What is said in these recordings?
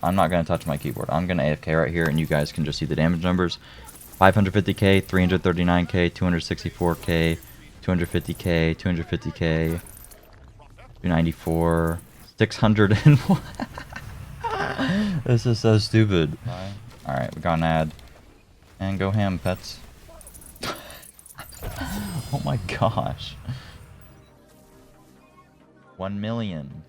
I'm not going to touch my keyboard. I'm going to AFK right here, and you guys can just see the damage numbers. 550k, 339k, 264k, 250k, 250k, 294, 601. This is so stupid. Alright, we got an ad. And go ham, pets. Oh my gosh. 1 million.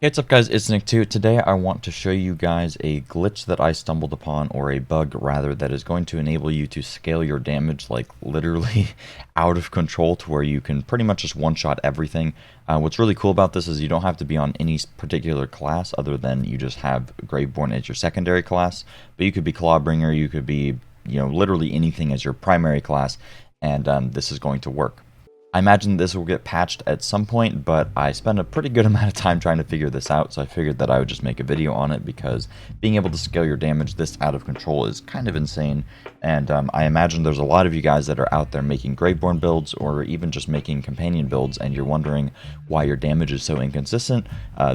Hey, what's up guys, it's Nick2. Today I want to show you guys a glitch that I stumbled upon, or a bug rather, that is going to enable you to scale your damage like literally out of control to where you can pretty much just one-shot everything. What's really cool about this is you don't have to be on any particular class other than you just have Graveborn as your secondary class, but you could be Clawbringer, you could be, you know, literally anything as your primary class, and this is going to work. I imagine this will get patched at some point, but I spent a pretty good amount of time trying to figure this out, so I figured that I would just make a video on it because being able to scale your damage this out of control is kind of insane, and I imagine there's a lot of you guys that are out there making Graveborn builds or even just making companion builds, and you're wondering why your damage is so inconsistent.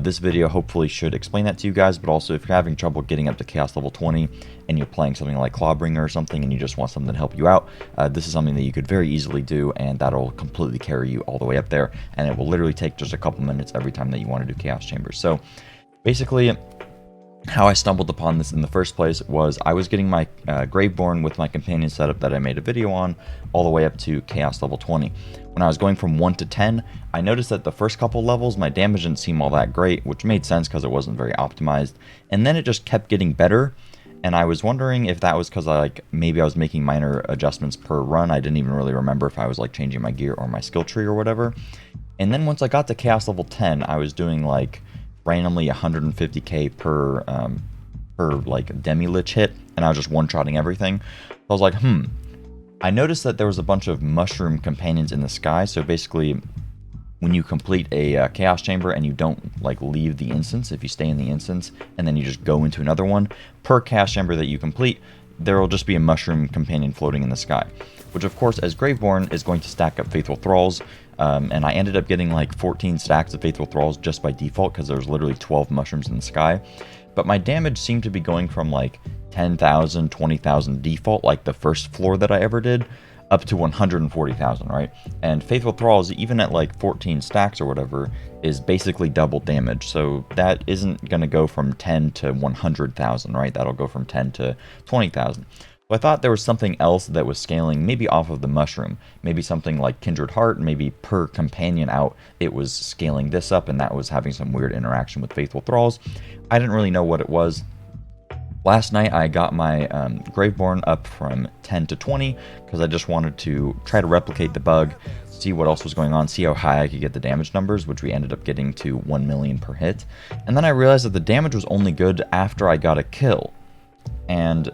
This video hopefully should explain that to you guys, but also if you're having trouble getting up to Chaos level 20 and you're playing something like Clawbringer or something and you just want something to help you out, this is something that you could very easily do, and that'll completely carry you all the way up there, and it will literally take just a couple minutes every time that you want to do Chaos Chambers. So basically, how I stumbled upon this in the first place was I was getting my Graveborn with my companion setup that I made a video on all the way up to Chaos level 20. When I was going from 1 to 10, I noticed that the first couple levels my damage didn't seem all that great, which made sense because it wasn't very optimized, and then it just kept getting better. And I was wondering if that was because maybe I was making minor adjustments per run. I didn't even really remember if I was like changing my gear or my skill tree or whatever. And then once I got to Chaos level 10, I was doing like randomly 150k per like demi-lich hit, and I was just one-shotting everything. So I was like, I noticed that there was a bunch of mushroom companions in the sky. So basically, when you complete a Chaos Chamber and you don't like leave the instance, if you stay in the instance and then you just go into another one, per Chaos Chamber that you complete, there will just be a mushroom companion floating in the sky, which of course as Graveborn is going to stack up Faithful Thralls, and I ended up getting like 14 stacks of Faithful Thralls just by default because there's literally 12 mushrooms in the sky. But my damage seemed to be going from like 10,000, 20,000 default, like the first floor that I ever did, up to 140,000, right? And Faithful Thralls, even at like 14 stacks or whatever, is basically double damage. So that isn't going to go from 10 to 100,000, right? That'll go from 10 to 20,000. So I thought there was something else that was scaling maybe off of the mushroom. Maybe something like Kindred Heart, maybe per companion out, it was scaling this up, and that was having some weird interaction with Faithful Thralls. I didn't really know what it was. Last night I got my Graveborn up from 10 to 20 because I just wanted to try to replicate the bug, see what else was going on, see how high I could get the damage numbers, which we ended up getting to 1 million per hit. And then I realized that the damage was only good after I got a kill, and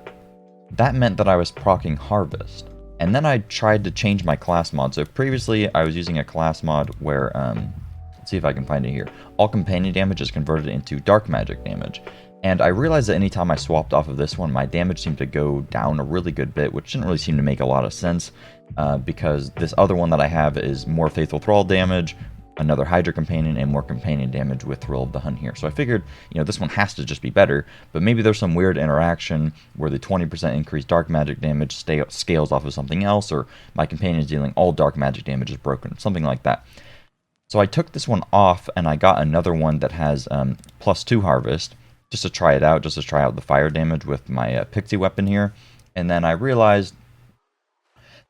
that meant that I was proccing Harvest. And then I tried to change my class mod. So previously I was using a class mod where, let's see if I can find it here, all companion damage is converted into dark magic damage. And I realized that anytime I swapped off of this one, my damage seemed to go down a really good bit, which didn't really seem to make a lot of sense, because this other one that I have is more Faithful Thrall damage, another Hydra Companion, and more companion damage with Thrill of the Hunt here. So I figured, you know, this one has to just be better, but maybe there's some weird interaction where the 20% increased dark magic damage scales off of something else, or my companion is dealing all dark magic damage is broken, something like that. So I took this one off, and I got another one that has +2 Harvest, just to try it out, just to try out the fire damage with my pixie weapon here. And then I realized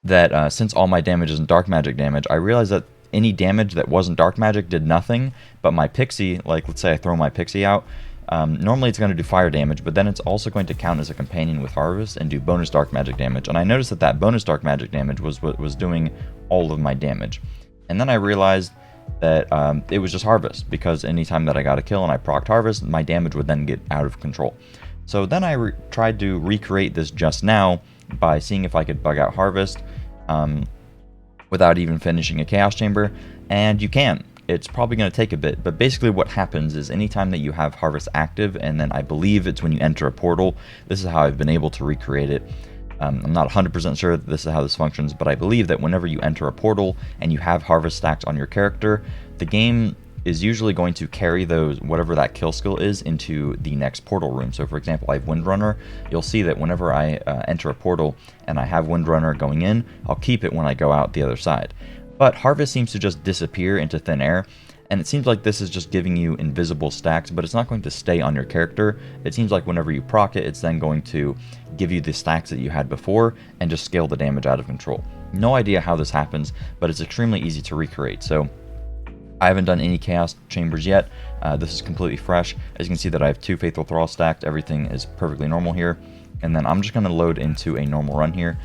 that since all my damage isn't dark magic damage, I realized that any damage that wasn't dark magic did nothing, but my pixie, like let's say I throw my pixie out, normally it's going to do fire damage, but then it's also going to count as a companion with Harvest and do bonus dark magic damage. And I noticed that that bonus dark magic damage was what was doing all of my damage. And then I realized that it was just Harvest, because anytime that I got a kill and I procced Harvest, my damage would then get out of control. So then I tried to recreate this just now by seeing if I could bug out Harvest without even finishing a Chaos Chamber, and you can. It's probably going to take a bit, but basically what happens is anytime that you have Harvest active, and then I believe it's when you enter a portal, this is how I've been able to recreate it. I'm not 100% sure that this is how this functions, but I believe that whenever you enter a portal and you have Harvest stacked on your character, the game is usually going to carry those, whatever that kill skill is, into the next portal room. So for example, I have Windrunner. You'll see that whenever I enter a portal and I have Windrunner going in, I'll keep it when I go out the other side. But Harvest seems to just disappear into thin air, and it seems like this is just giving you invisible stacks, but it's not going to stay on your character. It seems like whenever you proc it, it's then going to give you the stacks that you had before and just scale the damage out of control. No idea how this happens, but it's extremely easy to recreate. So I haven't done any Chaos Chambers yet. This is completely fresh. As you can see that I have 2 Faithful Thrall stacked. Everything is perfectly normal here. And then I'm just going to load into a normal run here.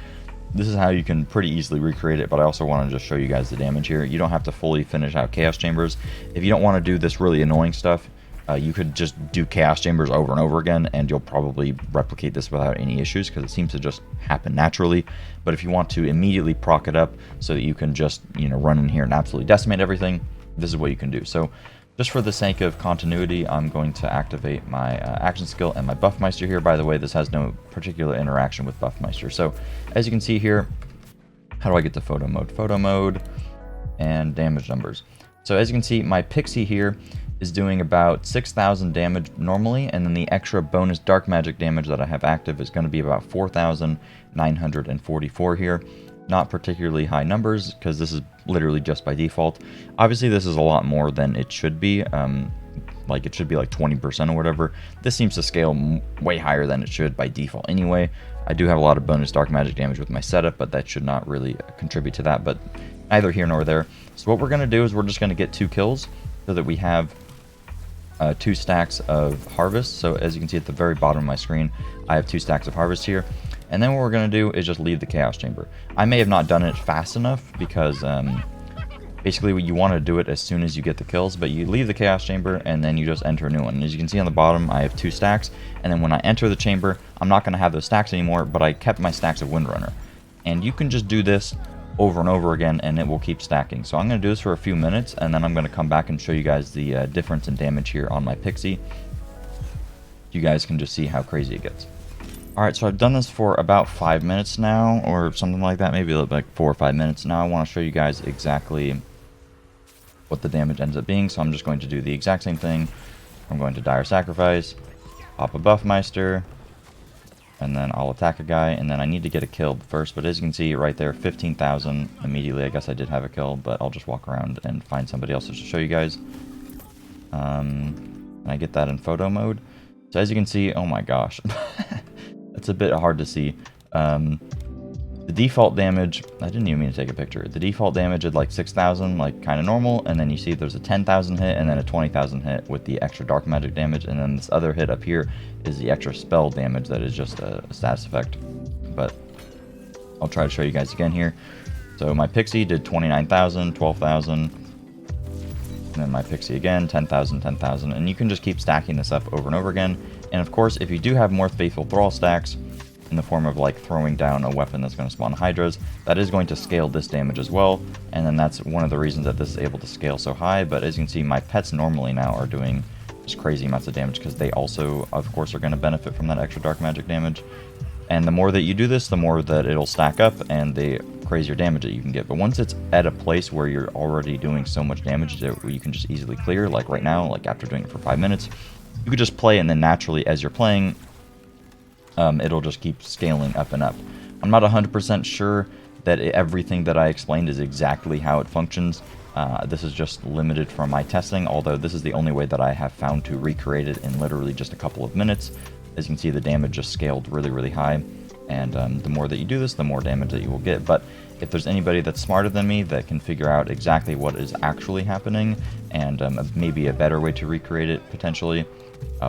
This is how you can pretty easily recreate it, but I also want to just show you guys the damage here. You don't have to fully finish out Chaos Chambers. If you don't want to do this really annoying stuff, you could just do Chaos Chambers over and over again, and you'll probably replicate this without any issues because it seems to just happen naturally. But if you want to immediately proc it up so that you can just, run in here and absolutely decimate everything, this is what you can do. So just for the sake of continuity, I'm going to activate my action skill and my Buffmeister here. By the way, this has no particular interaction with Buffmeister. So as you can see here, how do I get to photo mode? Photo mode and damage numbers. So as you can see, my Pixie here is doing about 6,000 damage normally, and then the extra bonus dark magic damage that I have active is going to be about 4,944 here. Not particularly high numbers because this is literally just by default. Obviously this is a lot more than it should be. Like it should be like 20% or whatever. This seems to scale way higher than it should by default anyway. I do have a lot of bonus dark magic damage with my setup, but that should not really contribute to that, but neither here nor there. So what we're going to do is we're just going to get 2 kills so that we have 2 stacks of Harvest. So as you can see at the very bottom of my screen, I have 2 stacks of Harvest here. And then what we're going to do is just leave the Chaos Chamber. I may have not done it fast enough because basically you want to do it as soon as you get the kills, but you leave the Chaos Chamber and then you just enter a new one. And as you can see on the bottom, I have 2 stacks, and then when I enter the chamber, I'm not going to have those stacks anymore, but I kept my stacks of Windrunner. And you can just do this over and over again and it will keep stacking. So I'm going to do this for a few minutes, and then I'm going to come back and show you guys the difference in damage here on my Pixie. You guys can just see how crazy it gets. Alright, so I've done this for about 5 minutes now, or something like that, maybe like 4 or 5 minutes. Now I want to show you guys exactly what the damage ends up being, so I'm just going to do the exact same thing. I'm going to Dire Sacrifice, pop a Buffmeister, and then I'll attack a guy, and then I need to get a kill first, but as you can see right there, 15,000 immediately. I guess I did have a kill, but I'll just walk around and find somebody else to show you guys. And I get that in photo mode. So as you can see, oh my gosh. It's a bit hard to see. The default damage, I didn't even mean to take a picture. The default damage is like 6,000, like kind of normal, and then you see there's a 10,000 hit and then a 20,000 hit with the extra dark magic damage, and then this other hit up here is the extra spell damage that is just a status effect. But I'll try to show you guys again here. So my Pixie did 29,000, 12,000, and then my Pixie again, 10,000, 10,000, and you can just keep stacking this up over and over again. And of course, if you do have more Faithful Thrall stacks, in the form of like throwing down a weapon that's going to spawn Hydras, that is going to scale this damage as well, and then that's one of the reasons that this is able to scale so high. But as you can see, my pets normally now are doing just crazy amounts of damage because they also, of course, are going to benefit from that extra dark magic damage. And the more that you do this, the more that it'll stack up and the crazier damage that you can get. But once it's at a place where you're already doing so much damage that you can just easily clear, like right now, like after doing it for 5 minutes, you could just play, and then naturally as you're playing, it'll just keep scaling up and up. I'm not 100% sure that everything that I explained is exactly how it functions. This is just limited from my testing, although this is the only way that I have found to recreate it in literally just a couple of minutes. As you can see, the damage just scaled really, really high, and the more that you do this, the more damage that you will get. But if there's anybody that's smarter than me that can figure out exactly what is actually happening, and maybe a better way to recreate it potentially,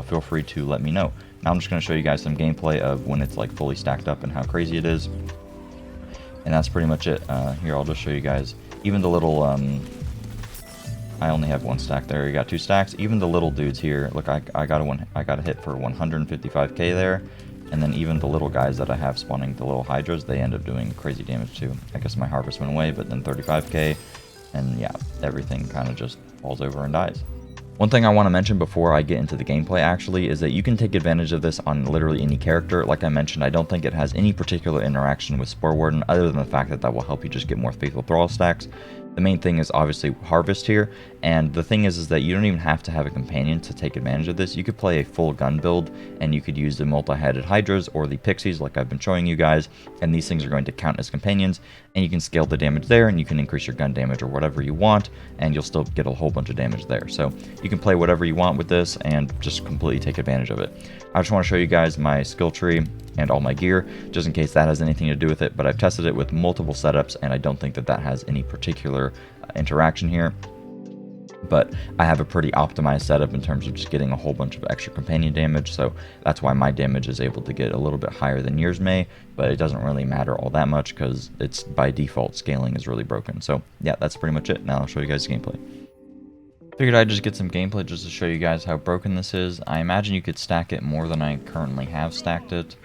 feel free to let me know. Now I'm just going to show you guys some gameplay of when it's like fully stacked up and how crazy it is. And that's pretty much it. Here, I'll just show you guys. Even the little, I only have 1 stack there. You got 2 stacks. Even the little dudes here. Look, I got a hit for 155k there. And then even the little guys that I have spawning, the little Hydras, they end up doing crazy damage too. I guess my harvest went away, but then 35k. And yeah, everything kind of just falls over and dies. One thing I want to mention before I get into the gameplay actually is that you can take advantage of this on literally any character. Like I mentioned, I don't think it has any particular interaction with Spore Warden other than the fact that that will help you just get more Faithful Thrall stacks. The main thing is obviously harvest here, and the thing is that you don't even have to have a companion to take advantage of this. You could play a full gun build, and you could use the multi-headed hydras or the pixies like I've been showing you guys, and these things are going to count as companions, and you can scale the damage there, and you can increase your gun damage or whatever you want, and you'll still get a whole bunch of damage there. So you can play whatever you want with this and just completely take advantage of it. I just want to show you guys my skill tree and all my gear, just in case that has anything to do with it, but I've tested it with multiple setups, and I don't think that that has any particular interaction here. But I have a pretty optimized setup in terms of just getting a whole bunch of extra companion damage, so that's why my damage is able to get a little bit higher than yours may, but it doesn't really matter all that much because it's by default scaling is really broken. So yeah, that's pretty much it. Now I'll show you guys gameplay. Figured I'd just get some gameplay just to show you guys how broken this is. I imagine you could stack it more than I currently have stacked it.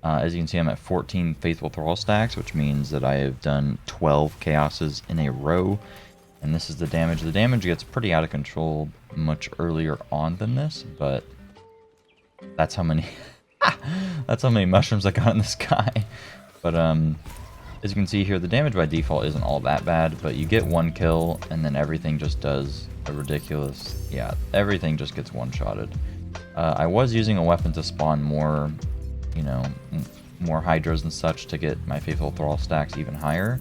As you can see, I'm at 14 Faithful Thrall stacks, which means that I have done 12 Chaoses in a row. And this is the damage. The damage gets pretty out of control much earlier on than this, but that's how many that's how many mushrooms I got in the sky. But as you can see here, the damage by default isn't all that bad, but you get one kill and then everything just does a ridiculous, yeah, everything just gets one-shotted. I was using a weapon to spawn more, you know, more hydras and such to get my Faithful Thrall stacks even higher.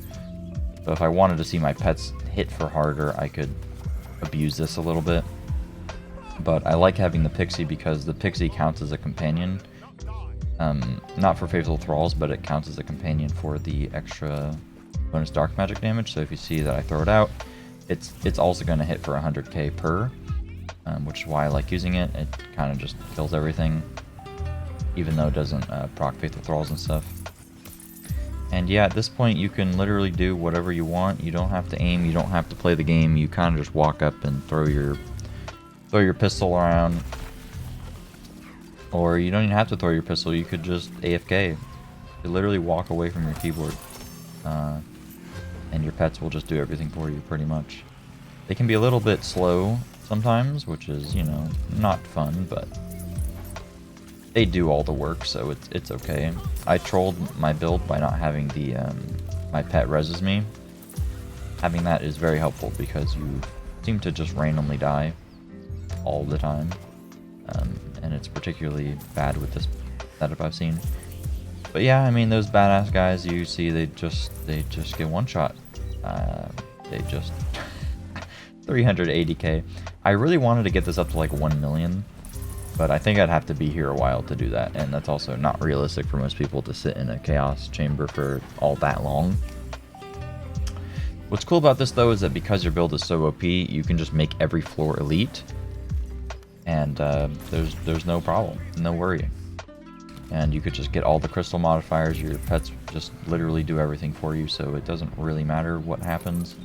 So if I wanted to see my pets hit for harder, I could abuse this a little bit. But I like having the Pixie because the Pixie counts as a companion. Not for Faithful Thralls, but it counts as a companion for the extra bonus dark magic damage. So if you see that I throw it out, it's also going to hit for 100k per, which is why I like using it. It kind of just kills everything, even though it doesn't proc Faithful Thralls and stuff. And yeah, at this point you can literally do whatever you want. You don't have to aim, you don't have to play the game. You kind of just walk up and throw your pistol around. Or you don't even have to throw your pistol, you could just AFK. You literally walk away from your keyboard. And your pets will just do everything for you, pretty much. They can be a little bit slow sometimes, which is, you know, not fun, but they do all the work, so it's okay. I trolled my build by not having the my pet reses me. Having that is very helpful because you seem to just randomly die all the time, and it's particularly bad with this setup I've seen. But yeah, I mean, those badass guys you see, they just get one shot. They just 380k. I really wanted to get this up to like 1 million. But I think I'd have to be here a while to do that, and that's also not realistic for most people to sit in a chaos chamber for all that long. What's cool about this though is that because your build is so OP, you can just make every floor elite, and there's no problem, no worrying. And you could just get all the crystal modifiers, your pets just literally do everything for you, so it doesn't really matter what happens.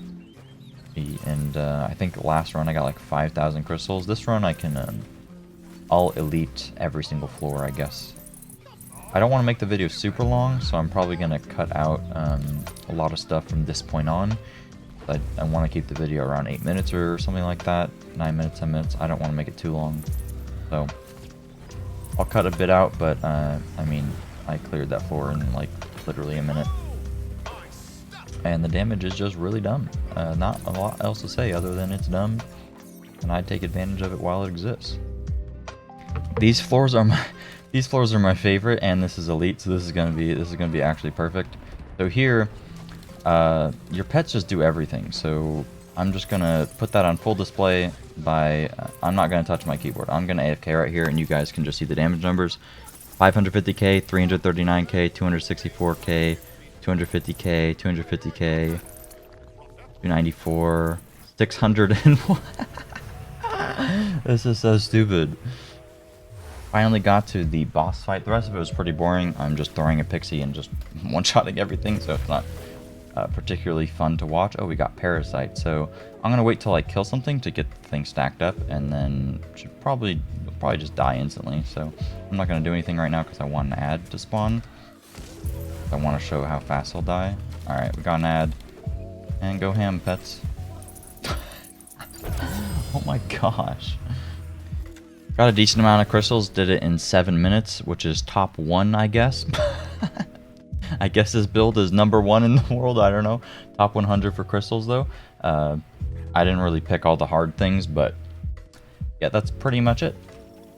And I think last run I got like 5,000 crystals. This run I can I'll elite every single floor, I guess. I don't want to make the video super long, so I'm probably going to cut out a lot of stuff from this point on. I want to keep the video around 8 minutes or something like that. 9 minutes, 10 minutes. I don't want to make it too long. So I'll cut a bit out, but I mean, I cleared that floor in like literally a minute. And the damage is just really dumb. Not a lot else to say other than it's dumb, and I take advantage of it while it exists. These floors are my favorite, and this is elite, so this is gonna be actually perfect. So here, your pets just do everything. So I'm just gonna put that on full display by I'm not gonna touch my keyboard. I'm gonna AFK right here, and you guys can just see the damage numbers: 550k, 339k, 264k, 250k, 250k, 294, 601. This is so stupid. Finally got to the boss fight. The rest of it was pretty boring. I'm just throwing a pixie and just one-shotting everything, so it's not particularly fun to watch. Oh, we got Parasite. So I'm gonna wait till I kill something to get the thing stacked up, and then should probably just die instantly. So I'm not gonna do anything right now because I want an ad to spawn. I want to show how fast he'll die. All right, we got an ad, and go ham, pets. Oh my gosh. Got a decent amount of crystals, did it in 7 minutes, which is top 1, I guess. I guess this build is number 1 in the world, I don't know. Top 100 for crystals, though. I didn't really pick all the hard things, but yeah, that's pretty much it.